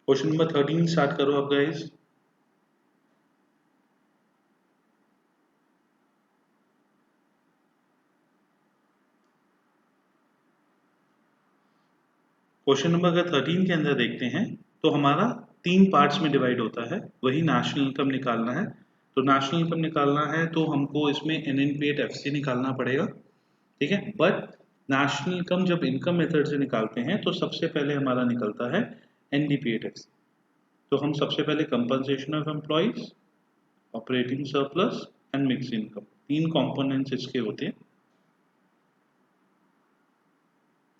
Question number 13 start करो आप guys. Question number अगर 13 के अंदर देखते हैं तो हमारा 3 पार्ट्स में डिवाइड होता है, वही नेशनल इनकम निकालना है। तो नेशनल इनकम निकालना है तो हमको इसमें NNP@FC निकालना पड़ेगा, ठीक है। बट नेशनल इनकम जब इनकम मेथड से निकालते हैं तो सबसे पहले हमारा निकलता है NDP@FC। तो हम सबसे पहले compensation of employees, operating surplus and mix income, 3 components इसके होते हैं,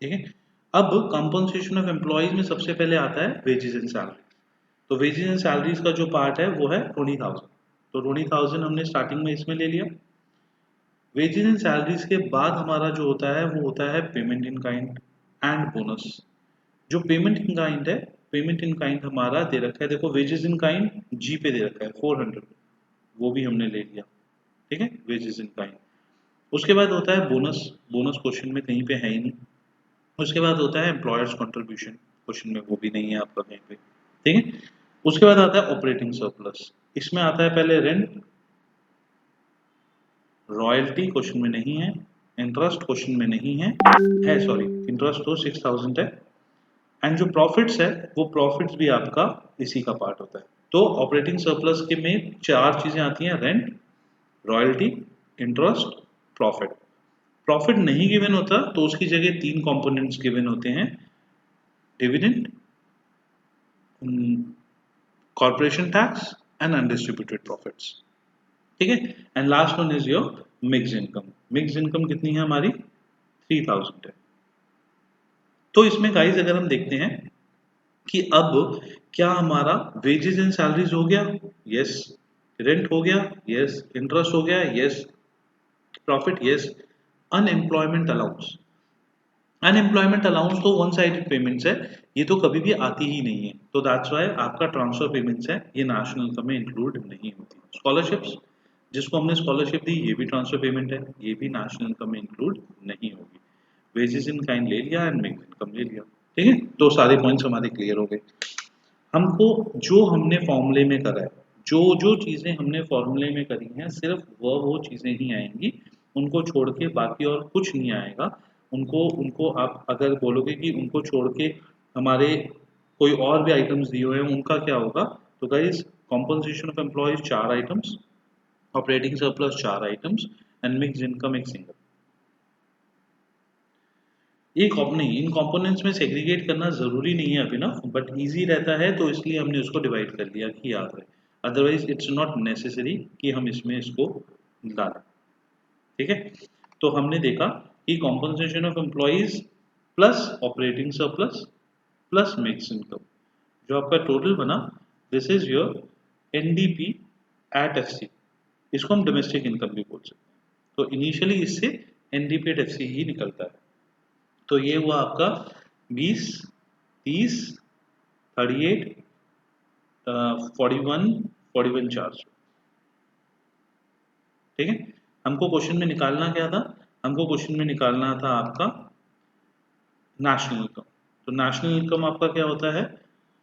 ठीक है। अब कंपनसेशन ऑफ एम्प्लॉइज में सबसे पहले आता है वेजेस एंड सैलरी। तो वेजेस एंड सैलरीज का जो पार्ट है वो है 20,000। तो 20,000 हमने स्टार्टिंग में इसमें ले लिया। वेजेस एंड सैलरीज के बाद हमारा जो होता है वो होता है payment in kind and bonus. जो पेमेंट इन काइंड है, पेमेंट इन काइंड हमारा दे रखा है, देखो वेजेस इन काइंड जी पे दे रखा है 400, वो भी हमने ले लिया, ठीक है, वेजेस इन काइंड। उसके बाद होता है बोनस, बोनस क्वेश्चन में कहीं पे है ही नहीं। उसके बाद होता है एम्प्लॉयर्स कंट्रीब्यूशन, क्वेश्चन में वो भी नहीं है आपका कहीं पे, ठीक है। उसके बाद आता है ऑपरेटिंग सरप्लस, इसमें आता है पहले रेंट, रॉयल्टी क्वेश्चन में नहीं है, इंटरेस्ट क्वेश्चन में नहीं है सॉरी, इंटरेस्ट तो 6,000 है, एंड जो प्रॉफिट्स है वो प्रॉफिट्स भी आपका इसी का पार्ट होता है। तो ऑपरेटिंग सरप्लस के में 4 चीजें आती हैं, rent, royalty, interest, profit. Profit नहीं गिवन होता तो उसकी जगह 3 कंपोनेंट्स गिवन होते हैं, dividend, corporation tax and undistributed profits, ठीक है। And last one is your mix income. Mix income कितनी है हमारी, 3,000 है। तो इसमें गाइस अगर हम देखते हैं कि अब क्या हमारा वेजेस एंड सैलरीज हो गया, यस, रेंट हो गया, यस, इंटरेस्ट हो गया, yes, profit, yes, unemployment allowance, unemployment allowance तो वन साइडेड पेमेंट्स है, ये तो कभी भी आती ही नहीं है, तो दैट्स वाई आपका ट्रांसफर पेमेंट्स है, ये नेशनल इनकम में इंक्लूड नहीं होती। स्कॉलरशिप्स, जिसको हमने स्कॉलरशिप दी, ये भी ट्रांसफर पेमेंट है, ये भी नेशनल इनकम में इंक्लूड नहीं होगी। वेजेस इन काइंड ले लिया एंड मिक्स इनकम ले लिया, ठीक है। तो सारे पॉइंट्स हमारे क्लियर हो गए। हमको जो हमने फॉर्मूले में करा है, जो जो चीज़ें हमने फॉर्मूले में करी हैं, सिर्फ वो चीज़ें ही आएंगी, उनको छोड़ के बाकी और कुछ नहीं आएगा। उनको उनको आप अगर बोलोगे कि उनको छोड़ के हमारे कोई और भी आइटम्स दिए हुए हैं, उनका क्या होगा, तो guys compensation of employees 4 items, operating surplus 4 items and mix income एक सिंगल। एक नहीं, इन कंपोनेंट्स में सेग्रीगेट करना जरूरी नहीं है अभिनव, बट इजी रहता है तो इसलिए हमने उसको डिवाइड कर लिया कि याद रहे, अदरवाइज इट्स नॉट नेसेसरी कि हम इसमें इसको डालें, ठीक है। तो हमने देखा कि compensation of employees plus operating surplus plus mix income, जो आपका टोटल बना, दिस इज योर NDP@FC। इसको हम डोमेस्टिक इनकम भी बोल सकते हैं। तो इनिशियली इससे NDP@FC ही निकलता है। तो ये हुआ आपका 20, 30, 38, 41, 41 चार्ज, ठीक है। हमको क्वेश्चन में निकालना क्या था, हमको क्वेश्चन में निकालना था आपका नेशनल इनकम। तो नेशनल इनकम आपका क्या होता है,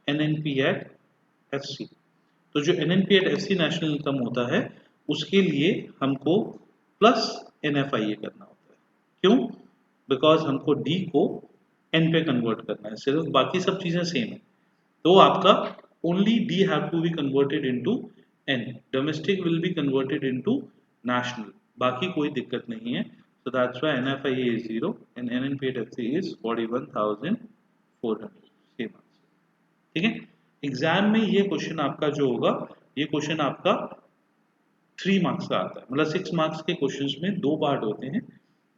NNP@FC। तो जो NNP@FC नेशनल इनकम होता है, उसके लिए हमको प्लस NFIA करना होता है। क्यों, बिकॉज हमको D को N पे कन्वर्ट करना है, सिर्फ बाकी सब चीजें सेम है। तो आपका only D have to be converted into N, domestic will be converted into national, बाकी कोई दिक्कत नहीं है। So that's why NFIA is 0 and NNP@FC is 41,400, same answer, ठीक है। एग्जाम में ये क्वेश्चन आपका जो होगा, ये क्वेश्चन आपका 3 मार्क्स का आता है, मतलब 6 मार्क्स के क्वेश्चंस में 2 पार्ट होते हैं।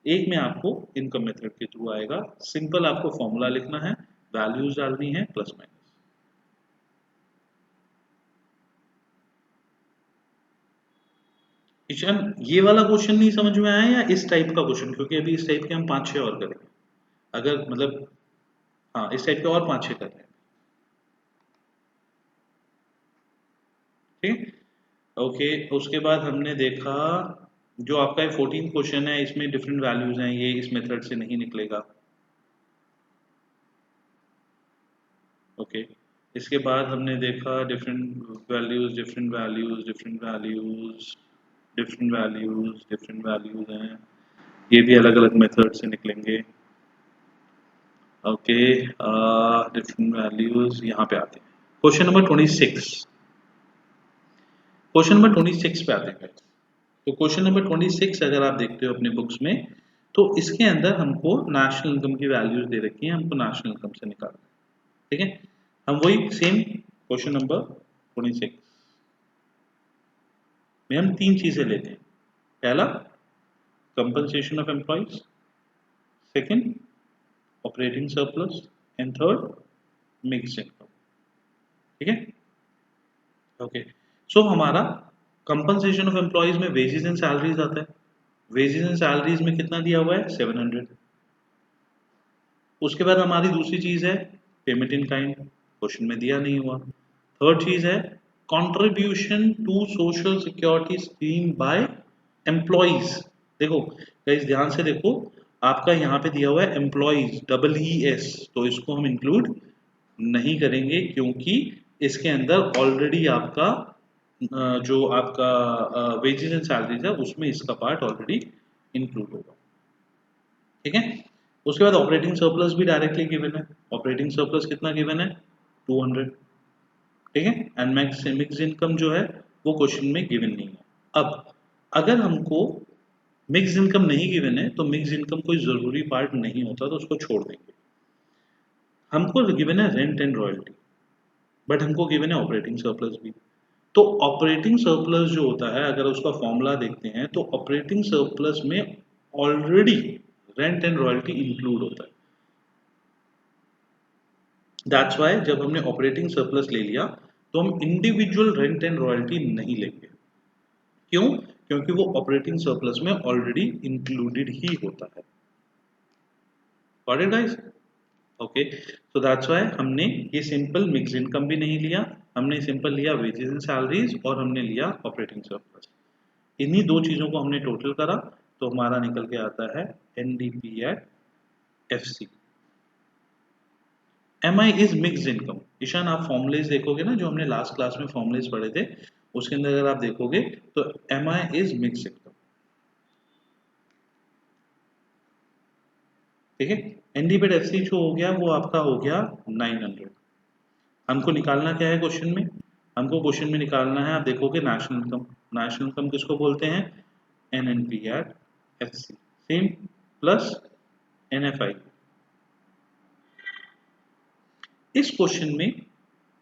एक में आपको इनकम मेथड के थ्रू आएगा, सिंपल आपको फॉर्मूला लिखना है, वैल्यूज डालनी है, प्लस माइनस। ईशान, ये वाला क्वेश्चन नहीं समझ में आया या इस टाइप का क्वेश्चन, क्योंकि अभी इस टाइप के हम 5-6 और करेंगे, अगर मतलब, हाँ इस टाइप के और 5-6 कर रहे हैं, ठीक। ओके, उसके बाद हमने देखा जो आपका 14 क्वेश्चन है, इसमें डिफरेंट वैल्यूज हैं, ये इस मेथड से नहीं निकलेगा, ओके। इसके बाद हमने देखा different values different values different values different values different values हैं, ये भी अलग अलग मेथड से निकलेंगे। ओके, डिफरेंट वैल्यूज यहाँ पे आते हैं। क्वेश्चन नंबर 26, क्वेश्चन नंबर 26 पे आते हैं। तो क्वेश्चन नंबर 26 अगर आप देखते हो अपने बुक्स में, तो इसके अंदर हमको नेशनल इनकम की वैल्यूज दे रखी है, हमको नेशनल इनकम से निकालना है। ठीक है, हम वही सेम क्वेश्चन नंबर 26 में हम तीन चीजें लेते हैं। पहला, compensation of employees, second operating surplus, and third mixed income. ठीक है, ओके। सो हमारा कंपनसेशन ऑफ एम्प्लॉइज में वेजेस एंड सैलरीज आता है। वेजेस एंड सैलरीज में कितना दिया हुआ है? 700। उसके बाद हमारी दूसरी चीज है पेमेंट इन काइंड, क्वेश्चन में दिया नहीं हुआ। थर्ड चीज है contribution to social security scheme by employees. देखो गाइस, ध्यान से देखो, आपका यहाँ पे दिया हुआ है एम्प्लॉइज, EES, तो इसको हम इंक्लूड नहीं करेंगे क्योंकि इसके अंदर ऑलरेडी आपका जो आपका वेजेस एंड सैलरीज है उसमें इसका पार्ट ऑलरेडी इंक्लूड होगा। ठीक है, उसके बाद ऑपरेटिंग सरप्लस भी डायरेक्टली गिवन है। ऑपरेटिंग सरप्लस कितना गिवन है? 200। ठीक है, एंड मिक्स इनकम जो है वो क्वेश्चन में गिवन नहीं है। अब अगर हमको मिक्स इनकम नहीं गिवन है तो मिक्स इनकम कोई जरूरी पार्ट नहीं होता, तो उसको छोड़ देंगे। हमको गिवन है रेंट एंड रॉयल्टी, बट हमको गिवन है ऑपरेटिंग सरप्लस भी। तो ऑपरेटिंग सरप्लस जो होता है, अगर उसका फॉर्मूला देखते हैं तो ऑपरेटिंग सरप्लस में already rent and royalty include होता है। दैट्स वाई जब हमने ऑपरेटिंग सरप्लस ले लिया तो हम इंडिविजुअल रेंट एंड रॉयल्टी नहीं लेंगे। क्यों? क्योंकि वो ऑपरेटिंग सरप्लस में ऑलरेडी इंक्लूडेड ही होता है। Got it guys? Okay, so that's why हमने ये सिंपल मिक्स इनकम भी नहीं लिया, हमने सिंपल लिया वेजेस एंड सैलरीज, और हमने लिया ऑपरेटिंग सरप्लस। इन्हीं दो चीजों को हमने टोटल करा तो हमारा निकल के आता है NDP at FC। MI is mixed income. Ishan, आप फॉर्मुलेज देखोगे ना, जो हमने लास्ट क्लास में फॉर्मुलेज पढ़े थे, उसके अंदर अगर आप देखोगे तो MI इज मिक्स्ड इनकम। ठीक है, NDP एट FC जो हो गया वो आपका हो गया 900। हमको निकालना क्या है क्वेश्चन में? हमको क्वेश्चन में निकालना है, आप देखोगे नेशनल इनकम। नेशनल इनकम किसको बोलते हैं? NNP at FC, same plus NFI। इस क्वेश्चन में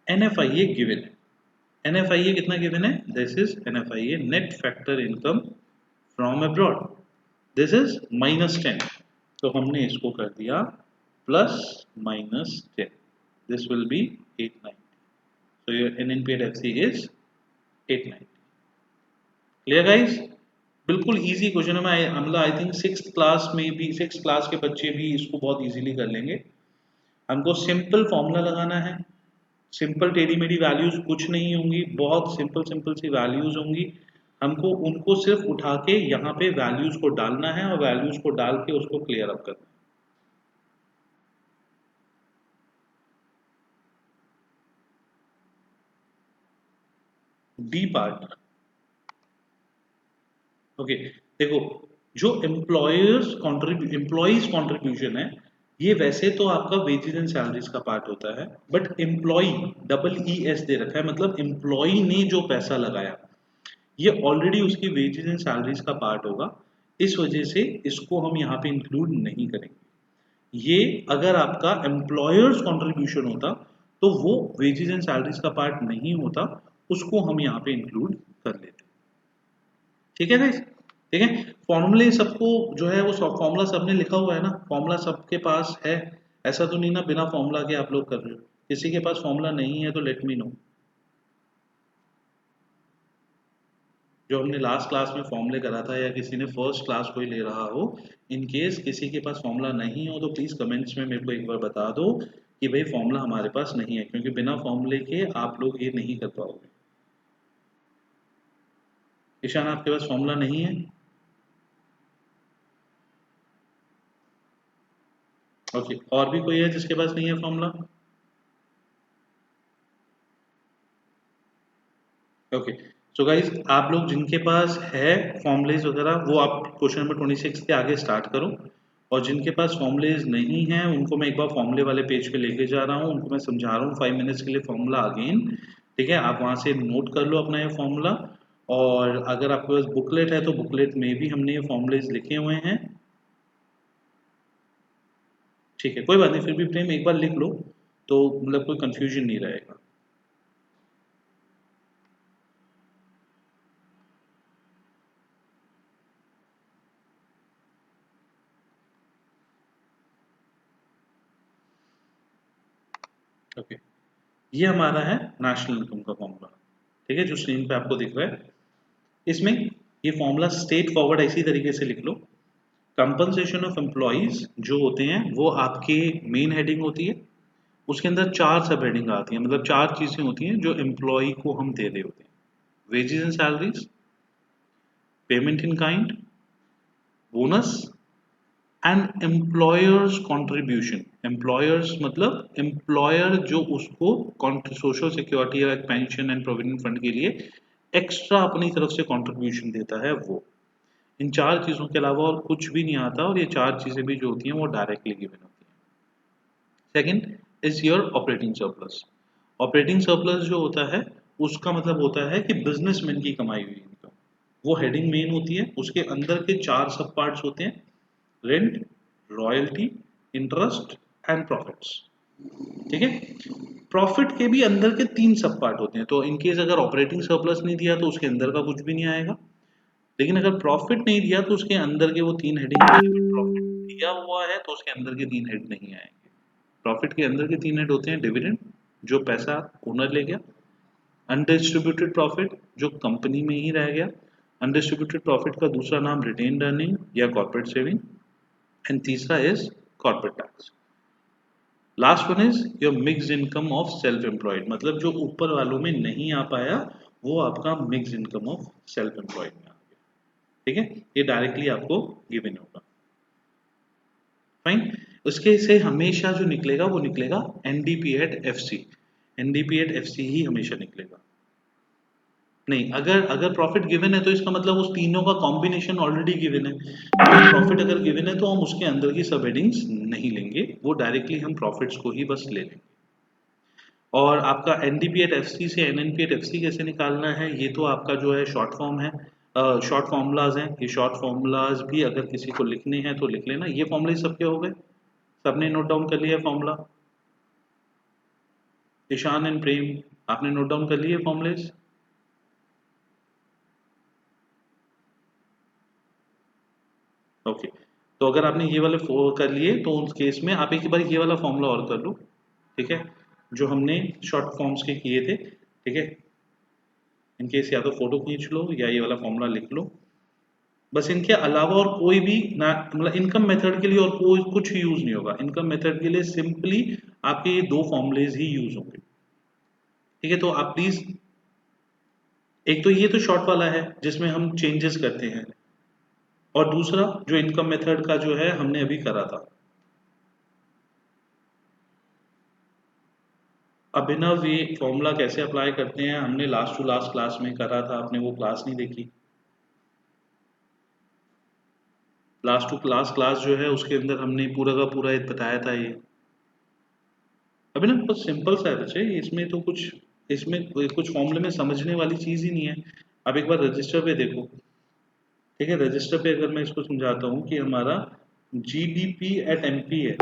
NFIA गिवन है। NFIA कितना गिवन है? This is NFIA net factor income from abroad, this is -10। तो हमने इसको कर दिया +-10, this will be 890। so your NNP at FC is 890। Clear guys? बिल्कुल इजी क्वेश्चन है। मैं मतलब आई थिंक सिक्स क्लास में भी, सिक्स क्लास के बच्चे भी इसको बहुत इजीली कर लेंगे। हमको सिंपल फॉर्मूला लगाना है, सिंपल टेढ़ी मेढ़ी वैल्यूज कुछ नहीं होंगी, बहुत सिंपल सिंपल सी वैल्यूज होंगी। हमको उनको सिर्फ उठा के यहाँ पे वैल्यूज को डालना है और वैल्यूज को डाल के उसको क्लियर अप करना है। D part, okay. देखो, जो एम्प्लॉयज कॉन्ट्रीब्यूशन है, ये वैसे तो आपका वेजेस एंड सैलरीज का पार्ट होता है, बट एम्प्लॉय EES दे रखा है, मतलब एम्प्लॉय ने जो पैसा लगाया ये ऑलरेडी उसकी वेजेस एंड सैलरीज का पार्ट होगा। इस वजह से इसको हम यहाँ पे इंक्लूड नहीं करेंगे। ये अगर आपका एम्प्लॉयर्स कंट्रीब्यूशन होता तो वो वेजेस एंड सैलरीज का पार्ट नहीं होता, उसको हम यहाँ पे इंक्लूड कर लेते। ठीक है गाइस? ठीक है, फॉर्मूले सबको जो है वो सब फॉर्मूला सबने लिखा हुआ है ना, फॉर्मूला सबके पास है। ऐसा तो नहीं ना बिना फॉर्मूला के आप लोग कर रहे हो। किसी के पास फॉर्मूला नहीं है तो लेट मी नो। जो हमने लास्ट क्लास में फॉर्मूले करा था, या किसी ने फर्स्ट क्लास कोई ले रहा हो, इन केस किसी के पास फॉर्मूला नहीं हो तो प्लीज कमेंट्स में मेरे को एक बार बता दो कि भाई फॉर्मूला हमारे पास नहीं है, क्योंकि बिना फॉर्मूले के आप लोग ये नहीं कर पाओगे। ईशान, आपके पास फॉर्मूला नहीं है? ओके, और भी कोई है जिसके पास नहीं है फॉर्मूला? ओके, सो गाइज आप लोग जिनके पास है फॉर्मुलेज वगैरह वो आप क्वेश्चन नंबर 26 के आगे स्टार्ट करो, और जिनके पास फॉर्मुलेज नहीं है उनको मैं एक बार फॉर्मूले वाले पेज पे लेके जा रहा हूँ, उनको मैं समझा रहा हूँ 5 मिनट्स के लिए फॉर्मूला अगेन। ठीक है, आप वहाँ से नोट कर लो अपना ये फॉर्मूला, और अगर आपके पास बुकलेट है तो बुकलेट में भी हमने ये फॉर्मुलेज लिखे हुए हैं। ठीक है, कोई बात नहीं, फिर भी प्रेम एक बार लिख लो तो मतलब कोई कंफ्यूजन नहीं रहेगा। ओके, ये हमारा है नेशनल इनकम का फॉर्मूला। ठीक है, जो स्क्रीन पे आपको दिख रहा है, इसमें ये फॉर्मूला स्ट्रेट फॉरवर्ड ऐसी तरीके से लिख लो। कंपनसेशन ऑफ एम्प्लॉइज जो होते हैं वो आपके मेन हेडिंग होती है, उसके अंदर 4 सब हेडिंग आती हैं, मतलब 4 चीजें होती हैं जो एम्प्लॉय को हम दे रहे होते हैं। Wages and salaries, payment in kind, bonus and employers contribution. Employers मतलब एम्प्लॉयर जो उसको सोशल सिक्योरिटी या पेंशन एंड प्रोविडेंट फंड के लिए एक्स्ट्रा अपनी तरफ से कंट्रीब्यूशन देता है वो। इन 4 चीजों के अलावा और कुछ भी नहीं आता, और ये 4 चीजें भी जो होती हैं वो डायरेक्टली गिवन होती हैं। Second is your operating surplus. Operating surplus जो होता है उसका मतलब होता है कि बिजनेसमैन की कमाई हुई इनकम, वो हेडिंग मेन होती है, उसके अंदर के 4 सब पार्ट्स होते हैं, rent, royalty, interest and profits. ठीक है, प्रॉफिट के भी अंदर के 3 सब पार्ट होते हैं, तो इनकेस अगर ऑपरेटिंग सरप्लस नहीं दिया तो उसके अंदर का कुछ भी नहीं आएगा, लेकिन अगर प्रॉफिट नहीं दिया तो उसके अंदर के वो 3 हेडिंग, प्रॉफिट दिया हुआ है तो उसके अंदर के 3 हेड नहीं आएंगे। प्रॉफिट के अंदर के 3 हेड होते हैं, डिविडेंड जो पैसा ओनर ले गया, अनडिस्ट्रीब्यूटेड प्रॉफिट जो कंपनी में ही रह गया, अनडिस्ट्रीब्यूटेड प्रॉफिट का दूसरा नाम रिटेन्ड अर्निंग या कॉर्पोरेट सेविंग, एंड तीसरा is corporate tax. Last one is your mix income of self employed, मतलब जो ऊपर वालों में नहीं आ पाया वो आपका mix income of self employed में आ गया। ठीक है, ये डायरेक्टली आपको गिवन होगा। फाइन, उसके से हमेशा जो निकलेगा वो निकलेगा NDP at F C. NDP at F C ही हमेशा निकलेगा। नहीं, अगर अगर प्रॉफिट गिवन है तो इसका मतलब उस तीनों का कॉम्बिनेशन ऑलरेडी गिवन है, तो प्रॉफिट अगर गिवन है तो हम उसके अंदर की सब हेडिंग्स नहीं लेंगे, वो डायरेक्टली हम प्रॉफिट्स को ही बस ले लेंगे। और आपका एनडीपी एट एफ सी से एनएनपी एट एफ सी कैसे निकालना है, ये तो आपका जो है शॉर्ट फॉर्म है, शॉर्ट फॉर्मूलाज हैं, ये शॉर्ट फॉर्मूलाज भी अगर किसी को लिखने हैं तो लिख लेना। ये फॉर्मूले सबके हो गए, सबने नोट डाउन कर लिया फॉर्मूला? ईशान एंड प्रेम, आपने नोट डाउन कर लिए फॉर्मूलेज? ओके, तो अगर आपने ये वाले कर लिए तो उस केस में आप एक बार ये वाला फॉर्मूला और कर लो। ठीक है, जो हमने शॉर्ट फॉर्म्स के किए थे। ठीक है, इनकेस या तो फोटो खींच लो या ये वाला फॉर्मूला लिख लो, बस इनके अलावा और कोई भी ना, मतलब इनकम मेथड के लिए और कोई कुछ यूज नहीं होगा। इनकम मेथड के लिए सिंपली आपके ये 2 फॉर्मूलेज ही यूज होंगे। ठीक है, तो आप प्लीज, एक तो ये तो शॉर्ट वाला है जिसमें हम चेंजेस करते हैं, और दूसरा जो इनकम मेथड का जो है हमने अभी करा था। अभिनव, ये फॉर्मूला कैसे अप्लाई करते हैं हमने लास्ट टू लास्ट क्लास में करा था, आपने वो क्लास नहीं देखी? लास्ट टू क्लास क्लास जो है उसके अंदर हमने पूरा का पूरा एक बताया था ये। अभिनव बहुत सिंपल सा है बच्चे, इसमें तो कुछ, इसमें कुछ फॉर्मूले में समझने वाली चीज ही नहीं है। आप एक बार रजिस्टर पे देखो। ठीक है, रजिस्टर पे अगर मैं इसको समझाता हूँ कि हमारा जीडीपी एट एमपी है।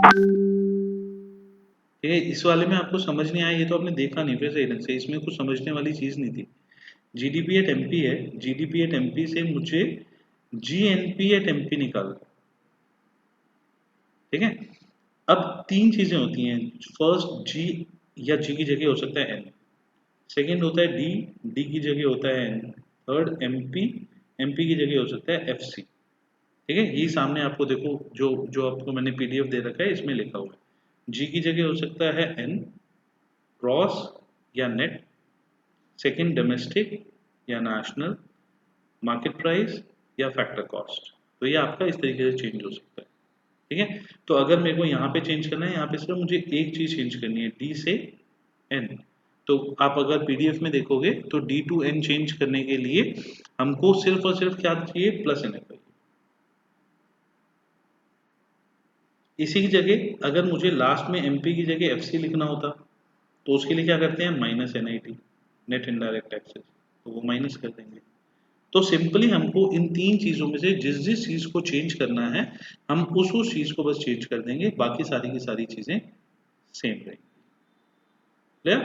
ठीक है, इस वाले में आपको समझ नहीं आया, ये तो आपने देखा नहीं फिर से, इसमें कुछ समझने वाली चीज नहीं थी। जीडीपी एट एमपी है, जीडीपी एट एमपी से मुझे जीएनपी एट एमपी निकालना। ठीक है, अब 3 चीजें होती हैं। फर्स्ट जी, या जी की जगह हो सकता है एन। सेकंड होता है डी, डी की जगह होता है एन। थर्ड एमपी, एमपी की जगह हो सकता है एफ सी। ठीक है, ये सामने आपको देखो, जो जो आपको मैंने पीडीएफ दे रखा है इसमें लिखा हुआ है। जी की जगह हो सकता है एन, ग्रॉस या नेट, सेकंड डोमेस्टिक या नेशनल, मार्केट प्राइस या फैक्टर कॉस्ट। तो ये आपका इस तरीके से चेंज हो सकता है। ठीक है, तो अगर मेरे को यहाँ पे चेंज करना है, यहाँ पे सिर्फ मुझे एक चीज चेंज करनी है, डी से एन। तो आप अगर पीडीएफ में देखोगे तो डी टू एन चेंज करने के लिए हमको सिर्फ और सिर्फ क्या चाहिए, प्लस एन चाहिए। इसी की जगह अगर मुझे लास्ट में एमपी की जगह एफसी लिखना होता तो उसके लिए क्या करते हैं, minus NIT, net indirect taxes, तो वो माइनस कर देंगे। तो सिंपली हमको इन तीन चीजों में से जिस जिस चीज को चेंज करना है हम उस चीज को बस चेंज कर देंगे, बाकी सारी की सारी चीजें सेम रहेंगी। क्लियर?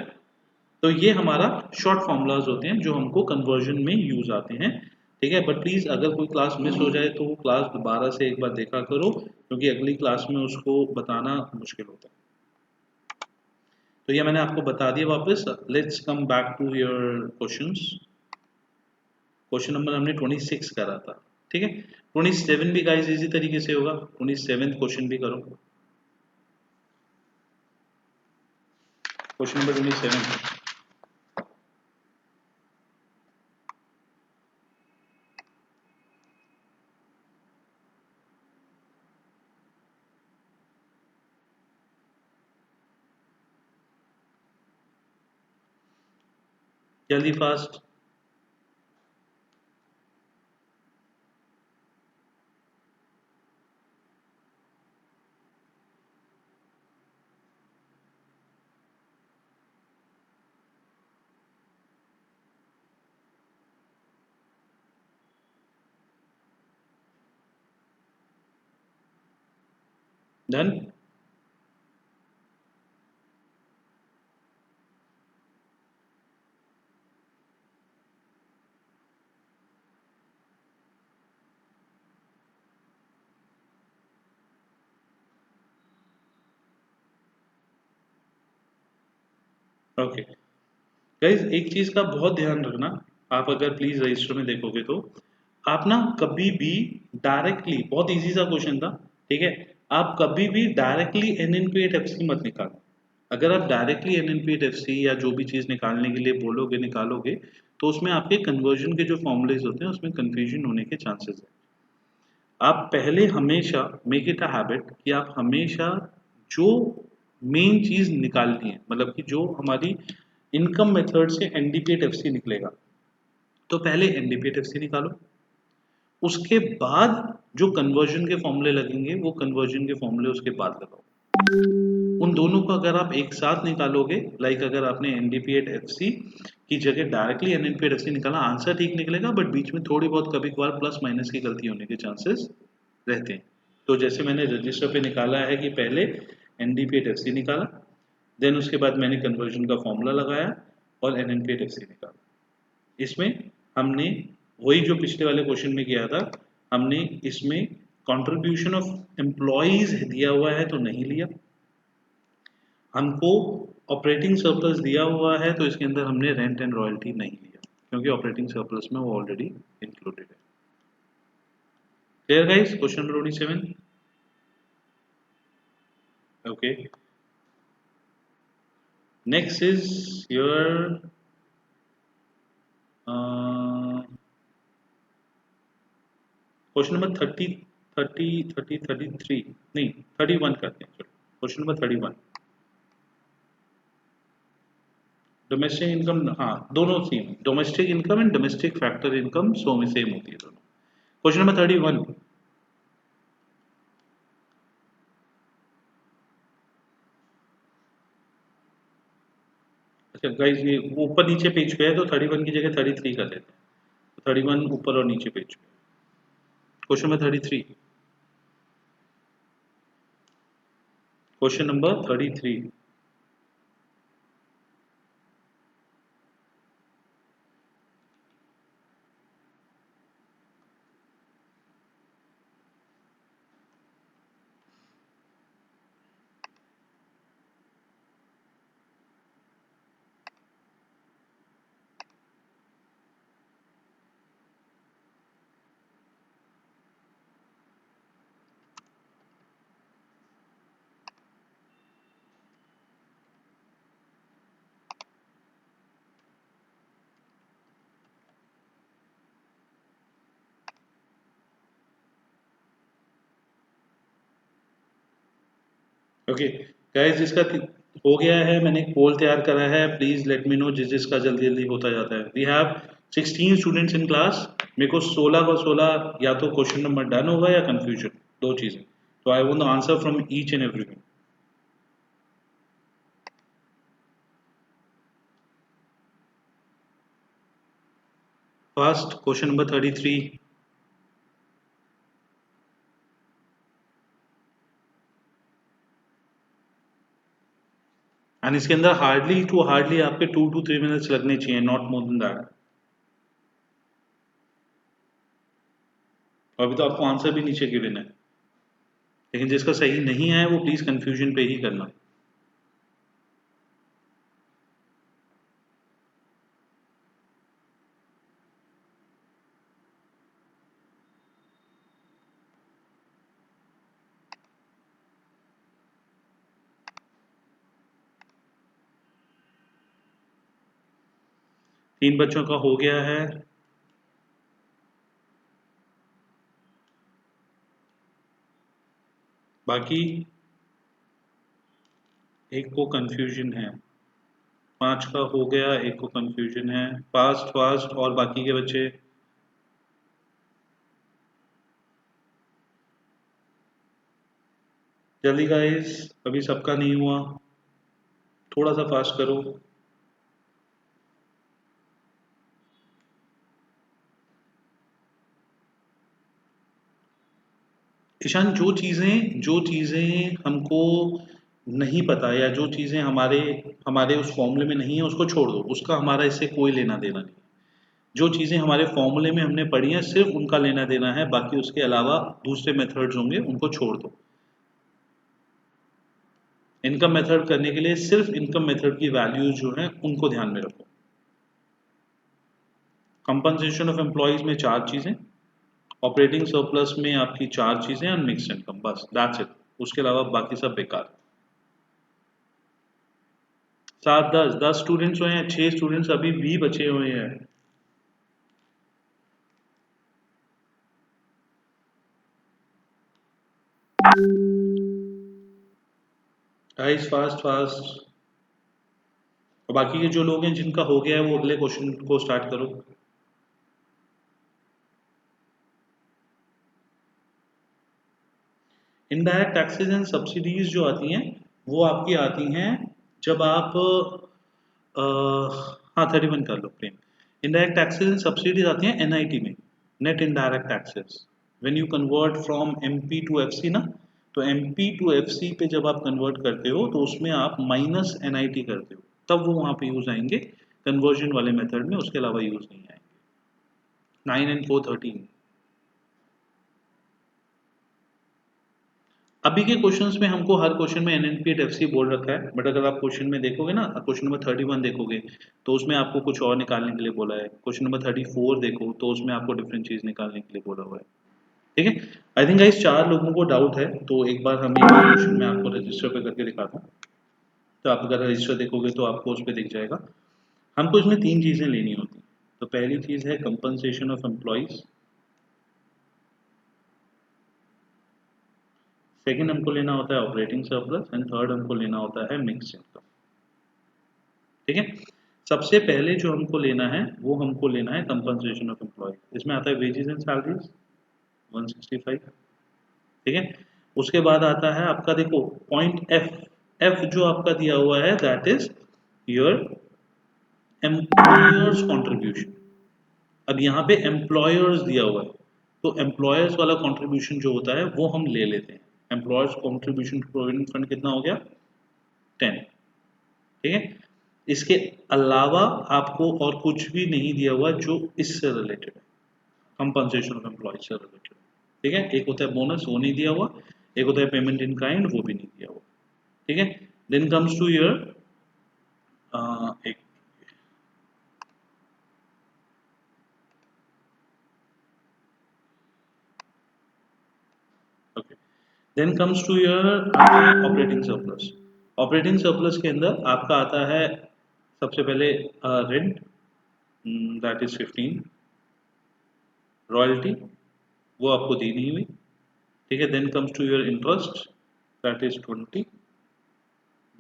तो ये हमारा शॉर्ट फॉर्मूलाज होते हैं जो हमको कन्वर्जन में यूज आते हैं। ठीक है, बट प्लीज अगर कोई क्लास मिस हो जाए तो वो क्लास दोबारा से एक बार देखा करो, क्योंकि अगली क्लास में उसको बताना मुश्किल होता है। तो ये मैंने आपको बता दिया वापस। Let's come back to your questions. Question number हमने 26 करा था, ठीक है। 27 भी गाइस इजी तरीके से होगा। 27 क्वेश्चन भी करो। Question number 27। जल्दी फास्ट। डन। ओके गाइस, एक चीज का बहुत ध्यान रखना। आप अगर प्लीज रजिस्टर में देखोगे तो आप ना कभी भी डायरेक्टली, बहुत इजी सा क्वेश्चन था, ठीक है, आप कभी भी directly N N P at F C मत निकालो। अगर आप directly N N P at F C या जो भी चीज निकालने के लिए बोलोगे निकालोगे तो उसमें आपके कन्वर्जन के जो फॉर्मूलेज होते हैं उसमें कंफ्यूजन होने के चांसेस है। आप पहले हमेशा मेक इट अ हैबिट कि आप हमेशा जो मेन चीज निकालनी है, मतलब कि जो हमारी इनकम मेथड से एनडीपीएट एफसी निकलेगा, तो पहले एनडीपीएट एफसी निकालो। उसके बाद जो कन्वर्जन के फॉर्मूले लगेंगे वो कन्वर्जन के फॉर्मूले उसके बाद लगाओ। उन दोनों को अगर आप एक साथ निकालोगे, लाइक अगर आपने एनडीपीएट एफसी की जगह डायरेक्टली एनएनपीएट एफसी निकाला, आंसर ठीक निकलेगा, बट बीच में थोड़ी बहुत कभी कभार प्लस माइनस की गलती होने के चांसेस रहते हैं। तो जैसे मैंने रजिस्टर पे निकाला है कि पहले एनडीपीएट एफसी निकाला, देन उसके बाद मैंने कन्वर्जन का फॉर्मूला लगाया और एनएनपीएट एफसी निकाला। इसमें हमने वही जो पिछले वाले क्वेश्चन में किया था, हमने इसमें कंट्रीब्यूशन ऑफ एम्प्लॉइज दिया हुआ है तो नहीं लिया, हमको ऑपरेटिंग सरप्लस दिया हुआ है तो इसके अंदर हमने रेंट एंड रॉयल्टी नहीं लिया, क्योंकि ऑपरेटिंग सरप्लस में वो ऑलरेडी इंक्लूडेड है। Clear guys? Question number 27। Okay, next is your question number 33 नहीं 31 करते हैं। चलो क्वेश्चन नंबर 31। डोमेस्टिक इनकम, हाँ दोनों same, domestic income and domestic factor income so में सेम होती है दोनों। Question number 31। अच्छा गाइस, ये ऊपर नीचे पेज पे है तो 31 की जगह 33 कर देते हैं। 31 ऊपर और नीचे पेज पे। Question number 33। Question number 33। Okay guys, इसका हो गया है, मैंने एक पोल तैयार करा है, प्लीज लेट मी नो जिस जिसका जल्दी जल्दी होता जाता है। We have 16 students in class. मेरे को 16 का 16 या तो क्वेश्चन नंबर डन होगा या कंफ्यूजन, दो चीजें। तो I want the answer from each and everyone. First question number 33। And इसके अंदर हार्डली आपके 2 to 3 मिनट्स लगने चाहिए, नॉट मोर देन दैट। अभी तो आपको आंसर भी नीचे गिवन है, लेकिन जिसका सही नहीं है वो प्लीज कंफ्यूजन पे ही करना। तीन बच्चों का हो गया है। बाकी एक को कंफ्यूजन है। 5 का हो गया, एक को कंफ्यूजन है। फास्ट फास्ट, और बाकी के बच्चे। जल्दी गाइस, अभी सबका नहीं हुआ, थोड़ा सा फास्ट करो। ईशान, जो चीजें हमको नहीं पता, या जो चीजें हमारे हमारे उस फॉर्मूले में नहीं है, उसको छोड़ दो, उसका हमारा इससे कोई लेना देना नहीं। जो चीजें हमारे फॉर्मूले में हमने पढ़ी हैं सिर्फ उनका लेना देना है, बाकी उसके अलावा दूसरे मेथड्स होंगे उनको छोड़ दो। इनकम मेथड करने के लिए सिर्फ इनकम मेथड की वैल्यूज जो हैं उनको ध्यान में रखो। कंपनसेशन ऑफ एम्प्लॉयज में 4 चीजें, ऑपरेटिंग सरप्लस में आपकी 4 चीजें, और मिक्स इनकम, बस दैट्स इट। उसके अलावा बाकी सब बेकार। 7 10 10 स्टूडेंट्स हुए हैं, 6 स्टूडेंट्स अभी भी बचे हुए हैं। Guys fast fast. और बाकी के जो लोग हैं जिनका हो गया है वो अगले क्वेश्चन को स्टार्ट करो। इनडायरेक्ट टैक्सेस एंड सब्सिडीज जो आती हैं वो आपकी आती हैं जब आप हाँ 31 कर लो Prem. Indirect taxes and subsidies आती हैं एनआईटी में, net indirect taxes. When you convert from MP to FC ना, तो एमपी टू एफसी पे जब आप कन्वर्ट करते हो तो उसमें आप माइनस एनआईटी करते हो, तब वो वहां पे यूज आएंगे कन्वर्जन वाले मेथड में, उसके अलावा यूज नहीं आएंगे। 9 and 4 13। अभी के क्वेश्चंस में हमको हर क्वेश्चन में एनएनपी एफसी बोल रखा है, बट अगर आप क्वेश्चन में देखोगे ना, क्वेश्चन नंबर 31 देखोगे तो उसमें आपको कुछ और निकालने के लिए बोला है। क्वेश्चन नंबर 34 देखो तो उसमें आपको डिफरेंट चीज निकालने के लिए बोला हुआ है। ठीक है। आई थिंक गाइस 4 लोगों को डाउट है, तो एक बार हम एक क्वेश्चन में आपको रजिस्टर पे करके दिखाता हूँ। तो आप अगर रजिस्टर देखोगे तो आपको उस पर दिख जाएगा। हमको इसमें 3 चीजें लेनी होती हैं। तो पहली चीज है कंपनसेशन ऑफ एम्प्लॉइज, सेकंड हमको लेना होता है ऑपरेटिंग सरप्लस, एंड थर्ड हमको लेना होता है मिक्स इनकम। ठीक है। सबसे पहले जो हमको लेना है वो हमको लेना है कंपनसेशन ऑफ एम्प्लॉय। इसमें आता है वेजेस एंड सैलरीज 165। ठीक है। उसके बाद आता है आपका, देखो पॉइंट एफ। एफ जो आपका दिया हुआ है that is your employers contribution. अब यहाँ पे एम्प्लॉयर्स दिया हुआ है, तो एम्प्लॉयर्स वाला कंट्रीब्यूशन जो होता है वो हम ले लेते हैं। एम्प्लॉयर्स कंट्रीब्यूशन प्रोविडेंट फंड कितना हो गया, 10। ठीक है। इसके अलावा आपको और कुछ भी नहीं दिया हुआ जो इससे रिलेटेड है, कंपनसेशन ऑफ एम्प्लॉयज से रिलेटेड। ठीक है। एक होता है बोनस, वो नहीं दिया हुआ। एक होता है पेमेंट इन काइंड, वो भी नहीं दिया हुआ। ठीक है। देन कम्स टू योर एक okay, then comes to your operating surplus. Operating surplus के अंदर आपका आता है सबसे पहले रेंट, दैट इज 15। रॉयल्टी वो आपको दी नहीं हुई। ठीक है। Then comes to your interest, that is 20।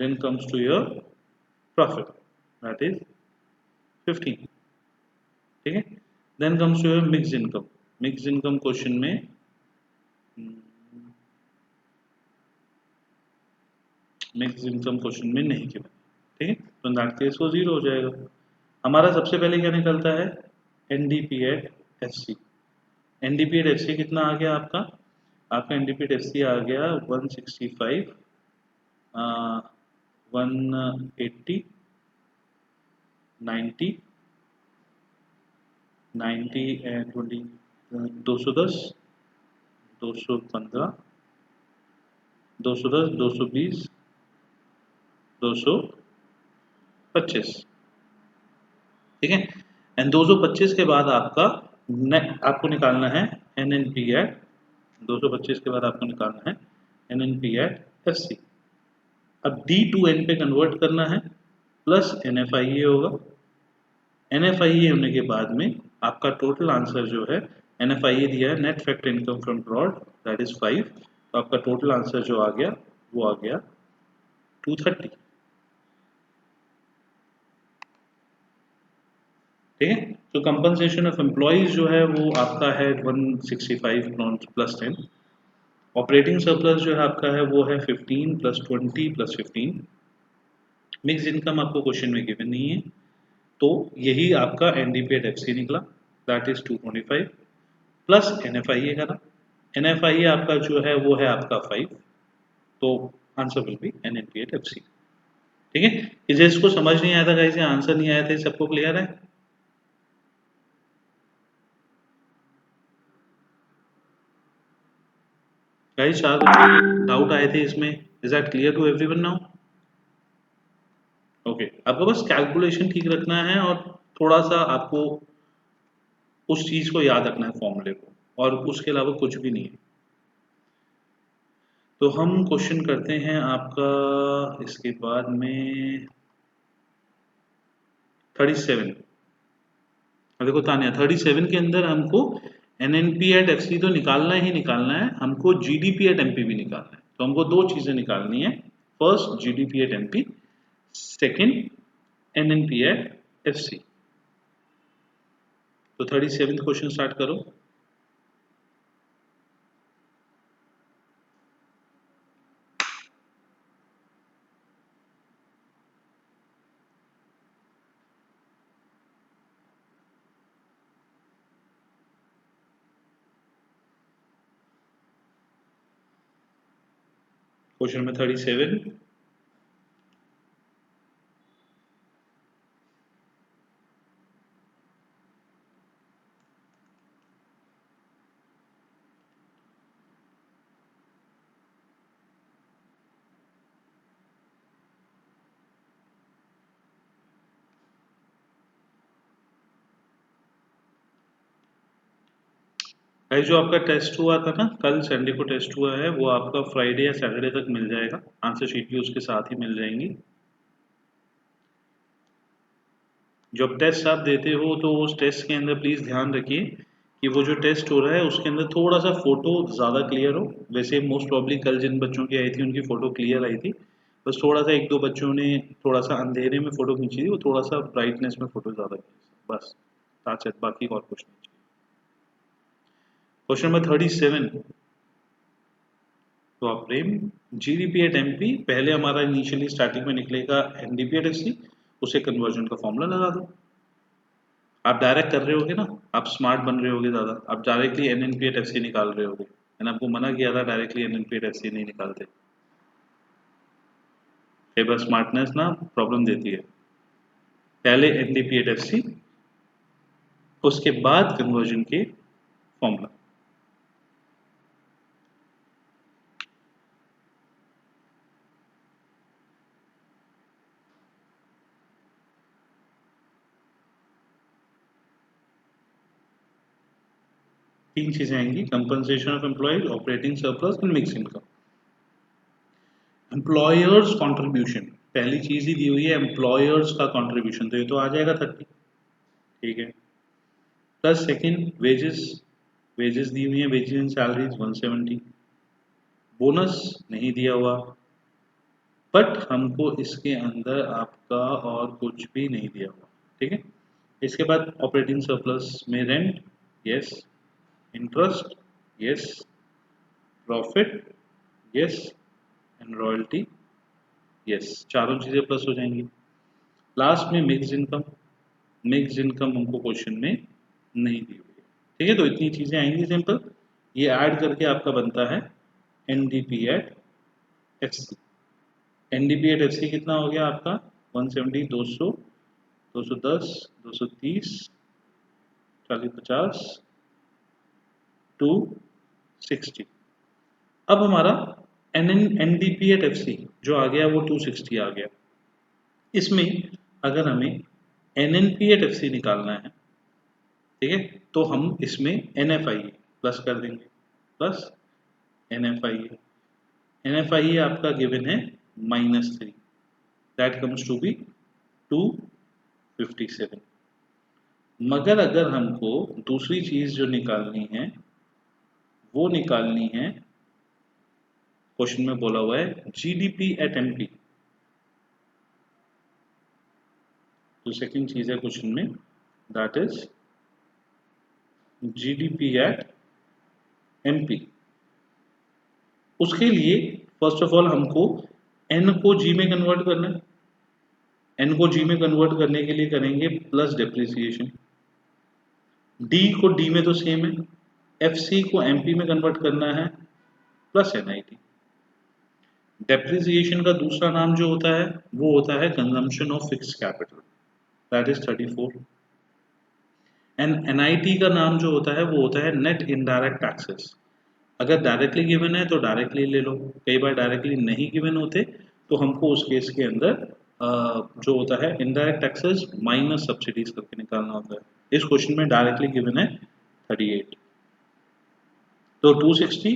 then comes to your profit, that is 15. ठीक है, then comes to your mixed income. Mixed income question में मिक्स इनकम क्वेश्चन में नहीं गिवन, ठीक है, तो इन दैट केस वो जीरो हो जाएगा. हमारा सबसे पहले क्या निकलता है, NDP at F C. NDP at F C कितना आ गया आपका, आपका एनडीपी एट एफ सी आ गया 165, 180, 90, 90 एंड 20, 210, 215, 210, 220, 225, ठीक है. एंड 225 के बाद आपका आपको निकालना है एन एन पी एट, 225 के बाद आपको निकालना है N N P at F C. अब डी टू एन पे कन्वर्ट करना है, plus N F I A होगा. एन एफ आई ए होने के बाद में आपका टोटल आंसर जो है, एन एफ आई ए दिया है net factor income from broad, that is 5, तो आपका टोटल आंसर जो आ गया वो आ गया 230, ठीक है. तो कंपनसेशन ऑफ एम्प्लॉइज जो है वो आपका है 165 प्लस 10. ऑपरेटिंग सरप्लस जो है आपका है वो है 15 प्लस 20 प्लस 15. मिक्स इनकम आपको क्वेश्चन में गिवन नहीं है, तो यही आपका एनडीपी एट एफ सी निकला, that is 225 plus N F I A का. एन एफ आई ए आपका जो है वो है आपका 5, तो answer will be N N P at F C, ठीक है. जिसको समझ नहीं आया था गाइस, आंसर नहीं आया था, सबको क्लियर है. गाइस चार बच्चों डाउट आए थे इसमें, is that clear to everyone now? Okay, आपको बस कैलकुलेशन ठीक रखना है और थोड़ा सा आपको उस चीज को याद रखना है, फॉर्मूले को, और उसके अलावा कुछ भी नहीं है. तो हम क्वेश्चन करते हैं आपका इसके बाद में 37. देखो तानिया, 37 के अंदर हमको एनएनपी एट एफसी तो निकालना ही निकालना है, हमको जीडीपी एट एमपी भी निकालना है. तो हमको दो चीजें निकालनी है, first GDP at MP, second NNP at FC. तो 37 क्वेश्चन स्टार्ट करो. Question number 37. जो आपका टेस्ट हुआ था ना, कल संडे को टेस्ट हुआ है, वो आपका फ्राइडे या सैटरडे तक मिल जाएगा, आंसर शीट भी उसके साथ ही मिल जाएंगी. जब टेस्ट आप देते हो तो उस टेस्ट के अंदर प्लीज़ ध्यान रखिए कि वो जो टेस्ट हो रहा है उसके अंदर थोड़ा सा फोटो ज़्यादा क्लियर हो. वैसे मोस्ट प्रॉब्ली कल जिन बच्चों की आई थी उनकी फ़ोटो क्लियर आई थी, बस थोड़ा सा एक दो बच्चों ने थोड़ा सा अंधेरे में फ़ोटो खींची थी, वो थोड़ा सा ब्राइटनेस में फ़ोटो ज़्यादा खींची, बस that's it, बाकी और कुछ नहीं. Question number 37. तो आप प्रेम, जीडीपी एट एमपी पहले हमारा इनिशियली स्टार्टिंग में निकलेगा एनडीपी एट एफसी, उसे कन्वर्जन का फॉर्मूला लगा दो. आप डायरेक्ट कर रहे होगे ना, आप स्मार्ट बन रहे होगे ज़्यादा, आप directly N N P at F C निकाल रहे होगे. मैंने आपको मना किया था directly N N P at F C नहीं निकालते, कई बार स्मार्टनेस ना प्रॉब्लम देती है. पहले N D P at F C, उसके बाद कन्वर्जन के फॉर्मूला. तीन चीजें आएंगी, compensation of employees, operating surplus and mix income. Employers contribution पहली चीज ही दी हुई है, एम्प्लॉयर्स का कंट्रीब्यूशन, तो ये तो आ जाएगा 30, ठीक है. प्लस सेकंड वेजेस, वेजेस दी हुई है, वेजेस एंड सैलरीज 170. बोनस नहीं दिया हुआ, बट हमको इसके अंदर आपका और कुछ भी नहीं दिया हुआ, ठीक है। इसके बाद ऑपरेटिंग सरप्लस में rent, yes, interest, yes, profit, yes, and royalty, yes, चारों चीजें प्लस हो जाएंगी। लास्ट में मिक्स इनकम, मिक्स इनकम हमको क्वेश्चन में नहीं दी हुई है, ठीक है। तो इतनी चीजें आएंगी सिंपल, ये ऐड करके आपका बनता है NDP at F C. NDP at F C कितना हो गया आपका, 170, 200, 210, 230, 40, 50, 260। अब हमारा N N D P at F C जो आ गया वो 260 आ गया। इसमें अगर हमें N N P at F C निकालना है, ठीक है, तो हम इसमें एन एफ आई प्लस कर देंगे, plus N F I, N F I आपका गिवन है -3, दैट कम्स टू बी 257। मगर अगर हमको दूसरी चीज जो निकालनी है वो निकालनी है, क्वेश्चन में बोला हुआ है जीडीपी एट एमपी, तो सेकंड चीज है क्वेश्चन में, that is GDP at MP. उसके लिए फर्स्ट ऑफ ऑल हमको एन को जी में कन्वर्ट करना है, एन को जी में कन्वर्ट करने के लिए करेंगे प्लस डेप्रिसिएशन, डी को डी में तो सेम है, एफ सी को एमपी में कन्वर्ट करना है प्लस एनआईटी। डेप्रिसिएशन का दूसरा नाम जो होता है वो होता है consumption of fixed capital, that is 34। And NIT का नाम जो होता है वो होता है नेट इनडायरेक्ट टैक्सेस। अगर डायरेक्टली गिवन है तो डायरेक्टली ले लो, कई बार डायरेक्टली नहीं गिवन होते तो हमको उस केस के अंदर जो होता है इनडायरेक्ट टैक्सेस माइनस सब्सिडीज करके निकालना होता है। इस क्वेश्चन में डायरेक्टली गिवन है 38, तो 260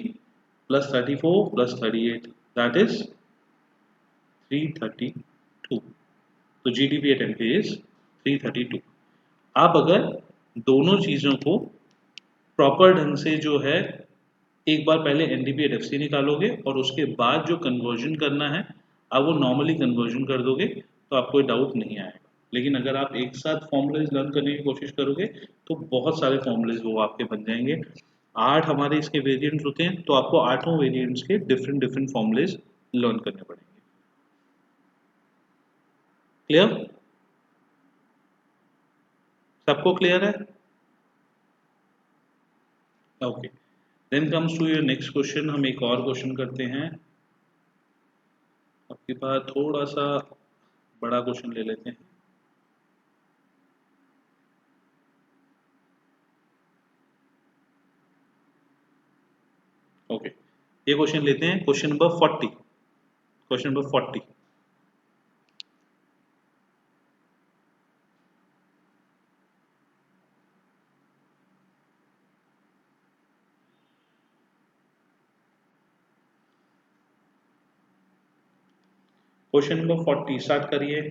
प्लस 34 प्लस 38 दैट इज 332। तो जीडीपी एट एमपी इज 332। आप अगर दोनों चीजों को प्रॉपर ढंग से जो है एक बार पहले एनडीपी एट एफसी निकालोगे और उसके बाद जो कन्वर्जन करना है आप वो नॉर्मली कन्वर्जन कर दोगे तो आपको कोई डाउट नहीं आएगा। लेकिन अगर आप एक साथ फॉर्मूलेज लर्न करने की कोशिश करोगे तो बहुत सारे फॉर्मूलेज वो आपके बन जाएंगे। 8 हमारे इसके वेरिएंट्स होते हैं तो आपको आठों वेरिएंट्स के डिफरेंट डिफरेंट फॉर्मूलेज लर्न करने पड़ेंगे। क्लियर, सबको क्लियर है? Okay, then comes to your next question. हम एक और क्वेश्चन करते हैं, आपके पास थोड़ा सा बड़ा क्वेश्चन ले लेते हैं। ओके, ये क्वेश्चन लेते हैं, question number 40। Question number 40, question number 40 start करिए।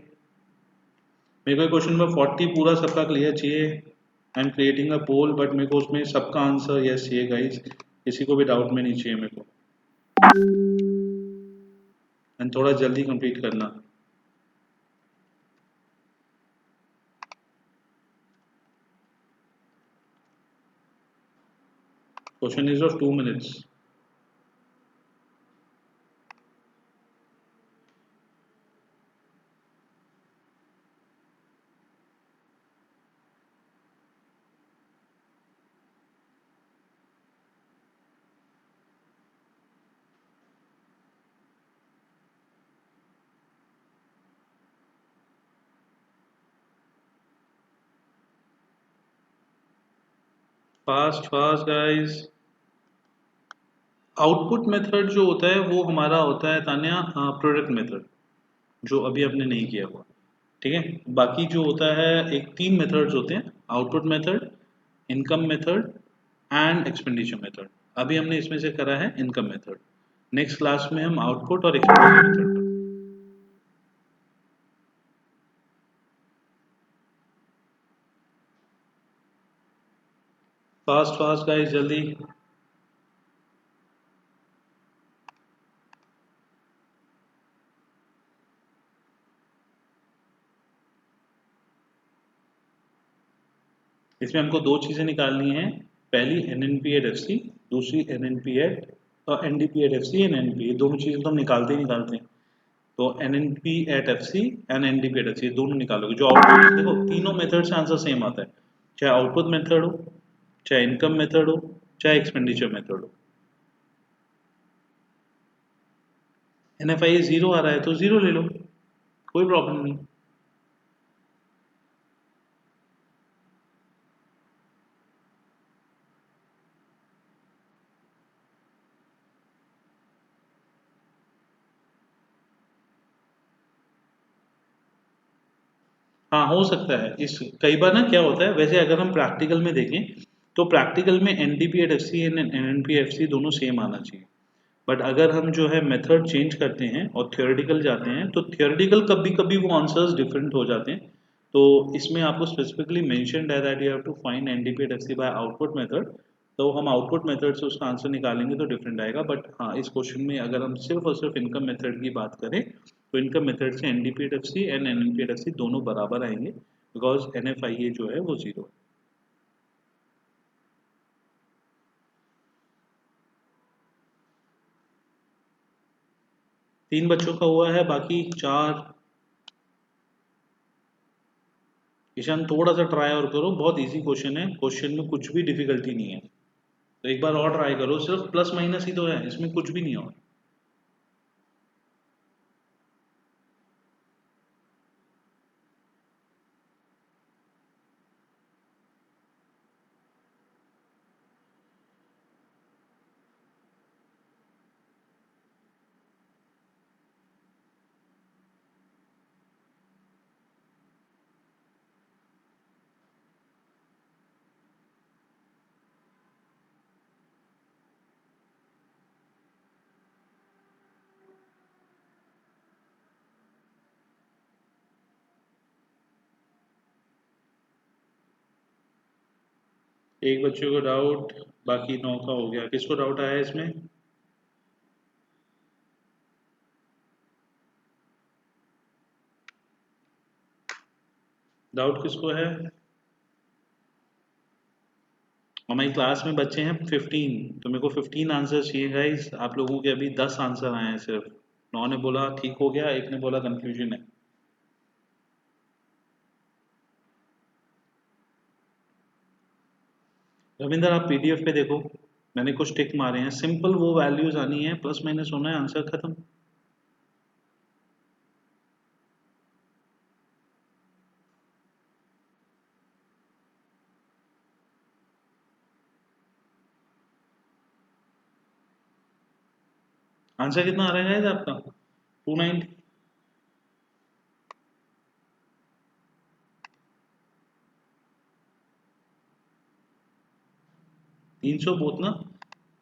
मेरे को क्वेश्चन नंबर 40 पूरा सबका क्लियर चाहिए। I am creating a poll but मेरे को उसमें सबका आंसर यस चाहिए गाइस, किसी को भी डाउट में नहीं चाहिए मेरे को, एंड थोड़ा जल्दी कंप्लीट करना। Question is of 2 minutes. Fast fast guys. Output method जो होता है वो हमारा होता है तान्या प्रोडक्ट मेथड, जो अभी हमने नहीं किया हुआ, ठीक है। बाकी जो होता है एक 3 मेथड्स होते हैं, output method, income method and expenditure method. अभी हमने इसमें से करा है इनकम मेथड, नेक्स्ट क्लास में हम आउटपुट और expenditure method. Fast fast guys जल्दी। इसमें हमको दो चीजें निकालनी है, पहली एनएनपी एट एफसी, दूसरी NNP at NDP at FC and NP, दोनों चीजें तो हम निकालते ही निकालते हैं। तो NNP at FC and NDP at FC दोनों निकालोगे, जो आउटपुट देखो तीनों मेथड से आंसर सेम आता है, चाहे आउटपुट मेथड हो, चाहे इनकम मेथड हो, चाहे एक्सपेंडिचर मेथड हो। एनएफआई 0 आ रहा है तो 0 ले लो, कोई प्रॉब्लम नहीं। हाँ हो सकता है, इस कई बार ना क्या होता है, वैसे अगर हम प्रैक्टिकल में देखें तो प्रैक्टिकल में NDP at F C and NNP F C दोनों सेम आना चाहिए। बट अगर हम जो है मेथड चेंज करते हैं और थियोरेटिकल जाते हैं तो थियोरेटिकल कभी कभी वो आंसर्स डिफरेंट हो जाते हैं। तो इसमें आपको स्पेसिफिकली मेंशन्ड है that you have to find NDP at F C by output method. तो हम आउटपुट मेथड से उसका आंसर निकालेंगे तो डिफरेंट आएगा। बट हाँ, इस क्वेश्चन में अगर हम सिर्फ और सिर्फ इनकम मेथड की बात करें तो इनकम मेथड से NDP at F C and NNP at F C दोनों बराबर आएंगे, बिकॉज एनएफआईए जो है वो 0 है। तीन बच्चों का हुआ है, बाकी चार। ईशान थोड़ा सा ट्राई और करो, बहुत इजी क्वेश्चन है, क्वेश्चन में कुछ भी डिफिकल्टी नहीं है। तो एक बार और ट्राई करो, सिर्फ प्लस माइनस ही तो है, इसमें कुछ भी नहीं हो। एक बच्चे को डाउट, बाकी 9 का हो गया। किसको डाउट आया इसमें? डाउट किसको है? हमारी क्लास में बच्चे हैं 15, तो मेरे को 15 आंसर चाहिए गाइस। आप लोगों के अभी 10 आंसर आए हैं सिर्फ। 9 ने बोला ठीक हो गया, एक ने बोला कंफ्यूजन है। रविंदर आप पीडीएफ पे देखो, मैंने कुछ टिक मारे हैं, सिंपल वो वैल्यूज आनी है, प्लस माइनस होना है, आंसर खत्म। आंसर कितना आ रहा है गाइस आपका? 290। 300 बोथ ना?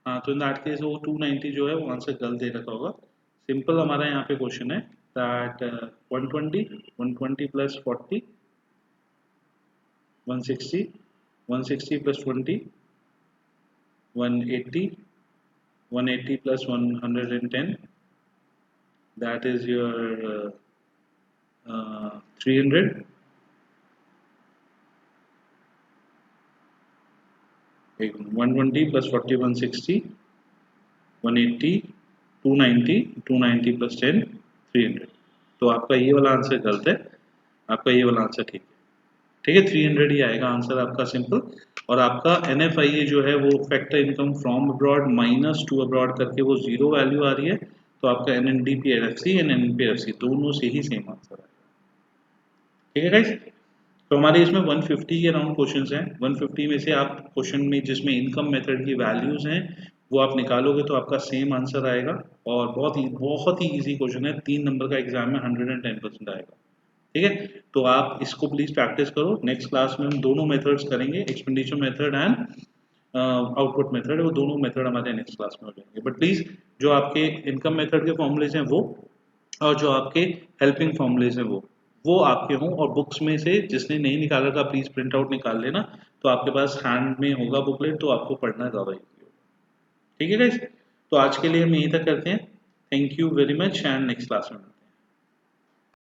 हाँ, तो इन दैट केस वो 290 जो है वो आंसर गलत दे रखा होगा। सिंपल हमारा यहाँ पे क्वेश्चन है that 120, 120 plus 40, 160, 160 plus 20, 180, 180 plus 110, that is your 300, 120 plus 40, 160, 180, 290, 290 plus 10, 300। तो आपका ये वाला आंसर गलत है, आपका ये वाला आंसर ठीक है। ठीक है, 300 ही आएगा आंसर आपका, सिंपल। और आपका एनएफआईए जो है वो factor income from abroad minus two abroad करके वो 0 वैल्यू आ रही है। तो आपका एनएनडीपीएफसी एंड एनपीएफसी दोनों से ही सेम आंसर है। ठीक है गाइस, तो हमारे इसमें 150 के अराउंड क्वेश्चंस हैं। 150 में से आप क्वेश्चन में जिसमें इनकम मेथड की वैल्यूज हैं वो आप निकालोगे तो आपका सेम आंसर आएगा। और बहुत ही इजी क्वेश्चन है, 3 नंबर का एग्जाम में 110% आएगा। ठीक है, तो आप इसको प्लीज प्रैक्टिस करो। नेक्स्ट क्लास में हम दोनों मेथड्स करेंगे, expenditure method and output method, वो दोनों मेथड हमारे नेक्स्ट क्लास में हो जाएंगे। बट प्लीज जो आपके इनकम मेथड के फॉर्मूलेज हैं वो, और जो आपके हेल्पिंग फॉर्मूलेज हैं वो आपके हों। और बुक्स में से जिसने नहीं निकाला था प्लीज प्रिंट आउट निकाल लेना, तो आपके पास हैंड में होगा बुकलेट, तो आपको पढ़ना ज़्यादा इजी होगा। ठीक है गाइस, तो आज के लिए हम यहीं तक करते हैं। Thank you very much and next class में